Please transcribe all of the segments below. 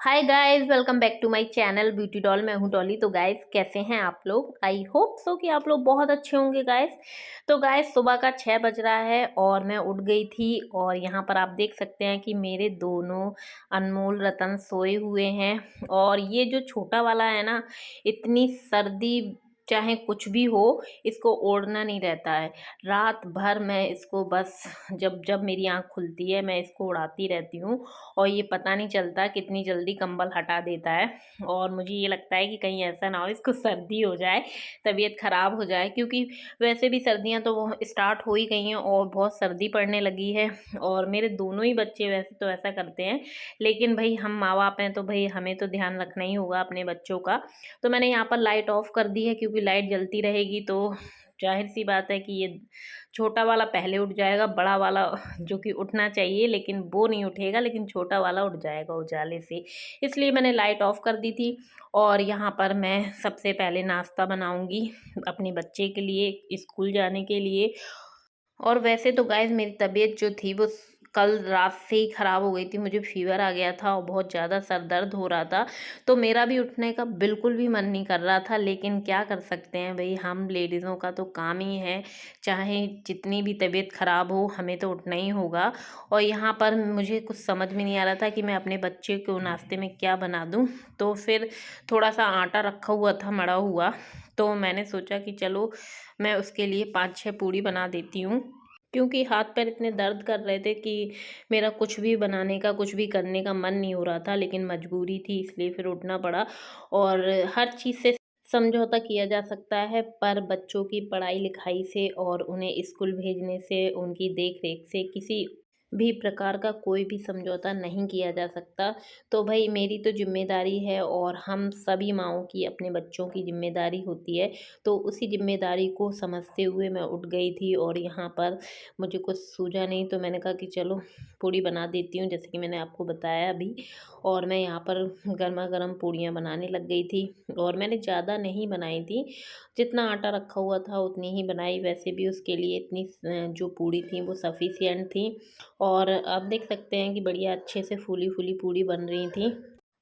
Hi guys, welcome back to my channel beauty doll. मैं हूं डॉली। तो गाइस, कैसे हैं आप लोग? आई होप सो कि आप लोग बहुत अच्छे होंगे गाइस। तो गाइस, सुबह का 6 बज रहा है और मैं उठ गई थी। और यहाँ पर आप देख सकते हैं कि मेरे दोनों अनमोल रतन सोए हुए हैं। और ये जो छोटा वाला है ना, इतनी सर्दी चाहे कुछ भी हो, इसको ओढ़ना नहीं रहता है। रात भर मैं इसको बस जब जब मेरी आँख खुलती है मैं इसको उड़ाती रहती हूँ। और ये पता नहीं चलता कितनी जल्दी कंबल हटा देता है। और मुझे ये लगता है कि कहीं ऐसा ना हो इसको सर्दी हो जाए, तबीयत ख़राब हो जाए, क्योंकि वैसे भी सर्दियाँ तो वो स्टार्ट हो ही गई हैं और बहुत सर्दी पड़ने लगी है। और मेरे दोनों ही बच्चे वैसे तो ऐसा करते हैं, लेकिन भाई हम माँ बाप हैं तो भाई हमें तो ध्यान रखना ही होगा अपने बच्चों का। तो मैंने यहाँ पर लाइट ऑफ कर दी है, क्योंकि लाइट जलती रहेगी तो जाहिर सी बात है कि ये छोटा वाला पहले उठ जाएगा। बड़ा वाला जो कि उठना चाहिए लेकिन वो नहीं उठेगा, लेकिन छोटा वाला उठ जाएगा उजाले से। इसलिए मैंने लाइट ऑफ कर दी थी। और यहाँ पर मैं सबसे पहले नाश्ता बनाऊंगी अपने बच्चे के लिए स्कूल जाने के लिए। और वैसे तो गाइस, मेरी तबीयत जो थी वो कल रात से ही ख़राब हो गई थी। मुझे फ़ीवर आ गया था और बहुत ज़्यादा सर दर्द हो रहा था। तो मेरा भी उठने का बिल्कुल भी मन नहीं कर रहा था, लेकिन क्या कर सकते हैं भाई, हम लेडीज़ों का तो काम ही है। चाहे जितनी भी तबीयत ख़राब हो, हमें तो उठना ही होगा। और यहाँ पर मुझे कुछ समझ में नहीं आ रहा था कि मैं अपने बच्चे को नाश्ते में क्या बना दूँ। तो फिर थोड़ा सा आटा रखा हुआ था मड़ा हुआ, तो मैंने सोचा कि चलो मैं उसके लिए 5-6 पूड़ी बना देती हूँ। क्योंकि हाथ पैर इतने दर्द कर रहे थे कि मेरा कुछ भी बनाने का, कुछ भी करने का मन नहीं हो रहा था, लेकिन मजबूरी थी इसलिए फिर उठना पड़ा। और हर चीज़ से समझौता किया जा सकता है, पर बच्चों की पढ़ाई लिखाई से और उन्हें स्कूल भेजने से, उनकी देख रेख से किसी भी प्रकार का कोई भी समझौता नहीं किया जा सकता। तो भाई मेरी तो जिम्मेदारी है और हम सभी माँओं की अपने बच्चों की जिम्मेदारी होती है। तो उसी जिम्मेदारी को समझते हुए मैं उठ गई थी। और यहाँ पर मुझे कुछ सूझा नहीं तो मैंने कहा कि चलो पूड़ी बना देती हूँ, जैसे कि मैंने आपको बताया अभी। और मैं यहाँ पर गर्मा गर्म पूड़ियाँ बनाने लग गई थी। और मैंने ज़्यादा नहीं बनाई थी, जितना आटा रखा हुआ था उतनी ही बनाई। वैसे भी उसके लिए इतनी जो पूड़ी थी वो सफिशिएंट थी। और आप देख सकते हैं कि बढ़िया अच्छे से फूली फूली पूड़ी बन रही थी।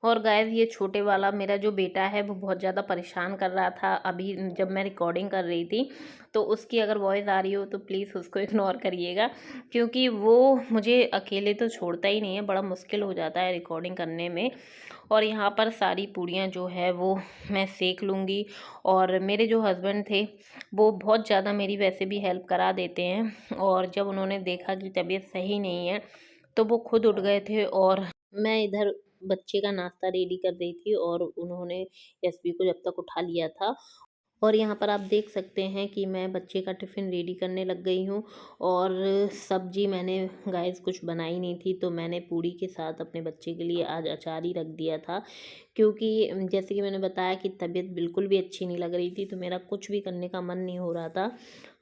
और गाइस, ये छोटे वाला मेरा जो बेटा है वो बहुत ज़्यादा परेशान कर रहा था अभी जब मैं रिकॉर्डिंग कर रही थी। तो उसकी अगर वॉइस आ रही हो तो प्लीज़ उसको इग्नोर करिएगा, क्योंकि वो मुझे अकेले तो छोड़ता ही नहीं है, बड़ा मुश्किल हो जाता है रिकॉर्डिंग करने में। और यहाँ पर सारी पूड़ियाँ जो है वो मैं सेक लूँगी। और मेरे जो हस्बैंड थे वो बहुत ज़्यादा मेरी वैसे भी हेल्प करा देते हैं। और जब उन्होंने देखा कि तबीयत सही नहीं है तो वो खुद उठ गए थे। और मैं इधर बच्चे का नाश्ता रेडी कर रही थी और उन्होंने एसपी को जब तक उठा लिया था। और यहाँ पर आप देख सकते हैं कि मैं बच्चे का टिफ़िन रेडी करने लग गई हूँ। और सब्जी मैंने गाइस कुछ बनाई नहीं थी, तो मैंने पूड़ी के साथ अपने बच्चे के लिए आज अचार ही रख दिया था। क्योंकि जैसे कि मैंने बताया कि तबीयत बिल्कुल भी अच्छी नहीं लग रही थी, तो मेरा कुछ भी करने का मन नहीं हो रहा था।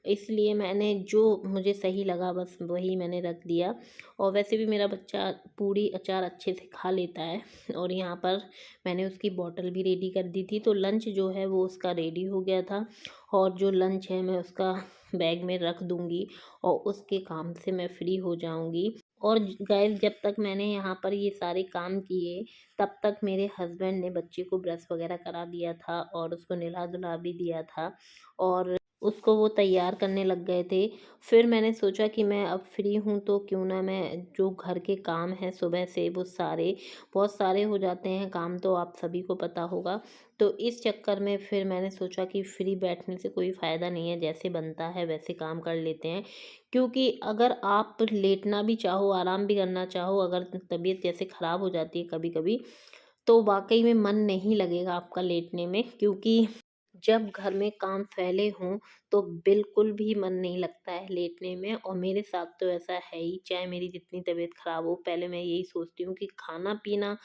इसलिए मैंने जो मुझे सही लगा बस वही मैंने रख दिया। और वैसे भी मेरा बच्चा पूड़ी अचार अच्छे से खा लेता है। और यहाँ पर मैंने उसकी बॉटल भी रेडी कर दी थी, तो लंच जो है वो उसका रेडी हो गया था। और जो लंच है मैं उसका बैग में रख दूँगी और उसके काम से मैं फ्री हो जाऊँगी। और गाइस, जब तक मैंने यहाँ पर ये सारे काम किए तब तक मेरे हस्बैंड ने बच्चे को ब्रश वगैरह करा दिया था और उसको नहला-धुला भी दिया था। और उसको वो तैयार करने लग गए थे। फिर मैंने सोचा कि मैं अब फ्री हूँ तो क्यों ना मैं जो घर के काम हैं सुबह से वो सारे बहुत सारे हो जाते हैं काम, तो आप सभी को पता होगा। तो इस चक्कर में फिर मैंने सोचा कि फ्री बैठने से कोई फ़ायदा नहीं है, जैसे बनता है वैसे काम कर लेते हैं। क्योंकि अगर आप लेटना भी चाहो, आराम भी करना चाहो, अगर तबीयत जैसे ख़राब हो जाती है कभी-कभी, तो वाक़ई में मन नहीं लगेगा आपका लेटने में। क्योंकि जब घर में काम फैले हों तो बिल्कुल भी मन नहीं लगता है लेटने में। और मेरे साथ तो ऐसा है ही, चाहे मेरी जितनी तबीयत ख़राब हो, पहले मैं यही सोचती हूँ कि खाना-पीना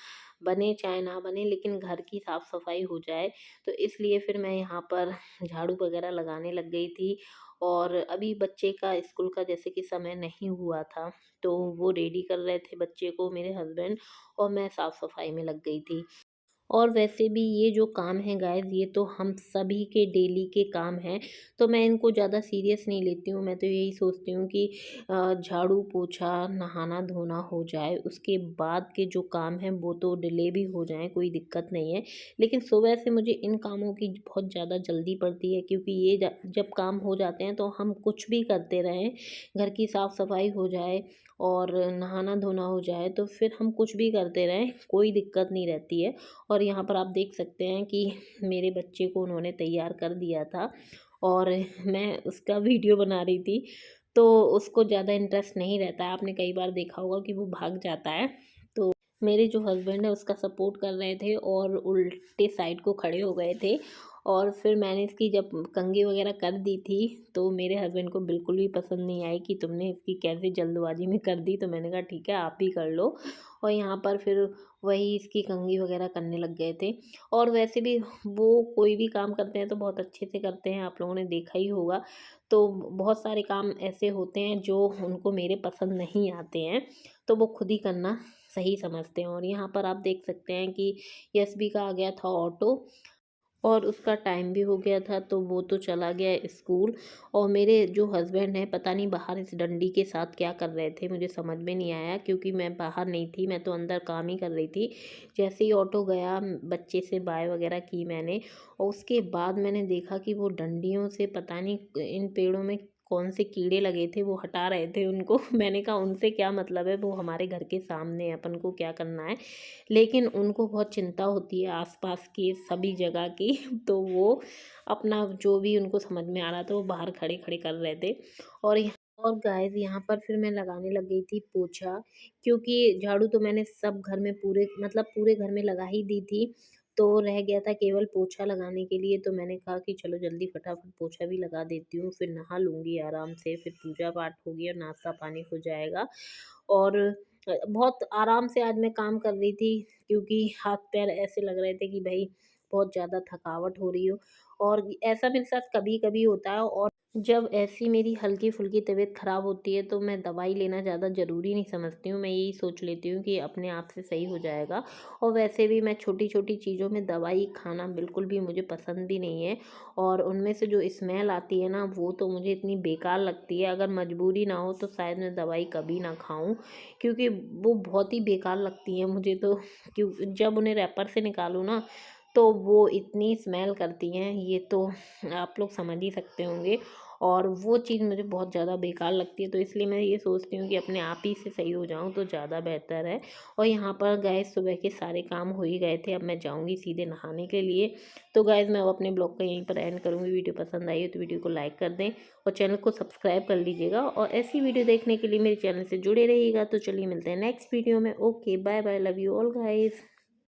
बने चाहे ना बने, लेकिन घर की साफ़-सफ़ाई हो जाए। तो इसलिए फिर मैं यहाँ पर झाड़ू वगैरह लगाने लग गई थी। और अभी बच्चे का स्कूल का जैसे कि समय नहीं हुआ था, तो वो रेडी कर रहे थे बच्चे को मेरे हस्बैंड, और मैं साफ़-सफ़ाई में लग गई थी। और वैसे भी ये जो काम है गाइस, ये तो हम सभी के डेली के काम हैं, तो मैं इनको ज़्यादा सीरियस नहीं लेती हूँ। मैं तो यही सोचती हूँ कि झाड़ू पोछा नहाना धोना हो जाए, उसके बाद के जो काम हैं वो तो डिले भी हो जाएं, कोई दिक्कत नहीं है। लेकिन सुबह से मुझे इन कामों की बहुत ज़्यादा जल्दी पड़ती है, क्योंकि ये जब काम हो जाते हैं तो हम कुछ भी करते रहें, घर की साफ़ सफाई हो जाए और नहाना धोना हो जाए, तो फिर हम कुछ भी करते रहें, कोई दिक्कत नहीं रहती है। और यहाँ पर आप देख सकते हैं कि मेरे बच्चे को उन्होंने तैयार कर दिया था और मैं उसका वीडियो बना रही थी, तो उसको ज़्यादा इंटरेस्ट नहीं रहता है। आपने कई बार देखा होगा कि वो भाग जाता है। तो मेरे जो हस्बैंड है उसका सपोर्ट कर रहे थे और उल्टे साइड को खड़े हो गए थे। और फिर मैंने इसकी जब कंघी वगैरह कर दी थी, तो मेरे हस्बैंड को बिल्कुल भी पसंद नहीं आई कि तुमने इसकी कैसे जल्दबाजी में कर दी। तो मैंने कहा ठीक है, आप ही कर लो। और यहाँ पर फिर वही इसकी कंघी वगैरह करने लग गए थे। और वैसे भी वो कोई भी काम करते हैं तो बहुत अच्छे से करते हैं, आप लोगों ने देखा ही होगा। तो बहुत सारे काम ऐसे होते हैं जो उनको मेरे पसंद नहीं आते हैं, तो वो खुद ही करना सही समझते हैं। और यहाँ पर आप देख सकते हैं कि यशबी का आ गया था ऑटो और उसका टाइम भी हो गया था, तो वो तो चला गया स्कूल। और मेरे जो हस्बैंड हैं पता नहीं बाहर इस डंडी के साथ क्या कर रहे थे, मुझे समझ में नहीं आया, क्योंकि मैं बाहर नहीं थी, मैं तो अंदर काम ही कर रही थी। जैसे ही ऑटो गया, बच्चे से बाय वगैरह की मैंने, और उसके बाद मैंने देखा कि वो डंडियों से पता नहीं इन पेड़ों में कौन से कीड़े लगे थे, वो हटा रहे थे उनको। मैंने कहा उनसे क्या मतलब है, वो हमारे घर के सामने है, अपन को क्या करना है। लेकिन उनको बहुत चिंता होती है आसपास की सभी जगह की। तो वो अपना जो भी उनको समझ में आ रहा था वो बाहर खड़े खड़े कर रहे थे। और गाइस यहाँ पर फिर मैं लगाने लग गई थी पोछा, क्योंकि झाड़ू तो मैंने सब घर में पूरे मतलब पूरे घर में लगा ही दी थी। तो रह गया था केवल पोछा लगाने के लिए, तो मैंने कहा कि चलो जल्दी फटाफट पोछा भी लगा देती हूँ, फिर नहा लूँगी आराम से, फिर पूजा पाठ होगी और नाश्ता पानी हो जाएगा। और बहुत आराम से आज मैं काम कर रही थी, क्योंकि हाथ पैर ऐसे लग रहे थे कि भाई बहुत ज़्यादा थकावट हो रही हो। और ऐसा मेरे साथ कभी कभी होता है, और जब ऐसी मेरी हल्की फुल्की तबीयत ख़राब होती है तो मैं दवाई लेना ज़्यादा ज़रूरी नहीं समझती हूँ। मैं यही सोच लेती हूँ कि अपने आप से सही हो जाएगा। और वैसे भी मैं छोटी छोटी चीज़ों में दवाई खाना बिल्कुल भी मुझे पसंद भी नहीं है। और उनमें से जो स्मेल आती है ना, वो तो मुझे इतनी बेकार लगती है। अगर मजबूरी ना हो तो शायद मैं दवाई कभी ना खाऊं, क्योंकि वो बहुत ही बेकार लगती है मुझे तो। क्यों, जब उन्हें रैपर से निकालूँ ना, तो वो इतनी स्मेल करती हैं, ये तो आप लोग समझ ही सकते होंगे। और वो चीज़ मुझे बहुत ज़्यादा बेकार लगती है, तो इसलिए मैं ये सोचती हूँ कि अपने आप ही से सही हो जाऊँ तो ज़्यादा बेहतर है। और यहाँ पर गैस सुबह के सारे काम हो ही गए थे, अब मैं जाऊँगी सीधे नहाने के लिए। तो गाइज़ मैं अब अपने ब्लॉग को यहीं पर एंड करूँगी। वीडियो पसंद आई हो तो वीडियो को लाइक कर दें और चैनल को सब्सक्राइब कर लीजिएगा। और ऐसी वीडियो देखने के लिए मेरे चैनल से जुड़े रहिएगा। तो चलिए मिलते हैं नेक्स्ट वीडियो में। Okay, bye bye, love you all guys.